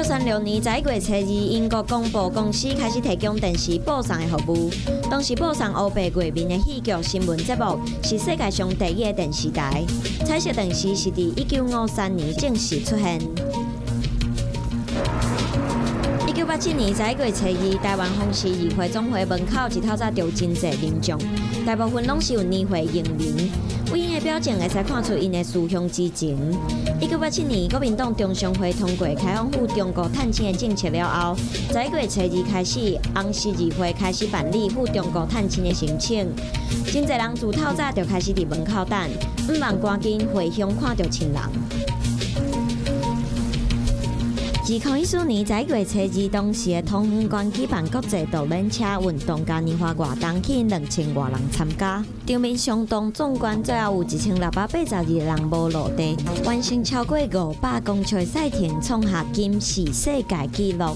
1936年11月初2，英国广播公司开始提供电视播送的服务。当时播送欧北国民的戏剧新闻节目，是世界上第一个电视台。彩色电视是伫1953年正式出现。1987年11月初2，台湾红十字会总会门口一透早就真侪民众，大部分拢是有年会迎邻。为因的表情会使看出因的思乡之情。1987年，国民党中常会通过开放赴中国探亲的政策了后，11月初2开始，红十字会开始办理赴中国探亲的申请。真侪人自透早就开始伫门口等，毋茫赶紧回乡看到亲人。2014年11月初2，当时的通远馆举办国际独轮车运动嘉年华活动，吸引2000多人参加，场面相当壮观。最后有1682个人无落地，完成超过500公尺赛艇，创下金氏世界纪录。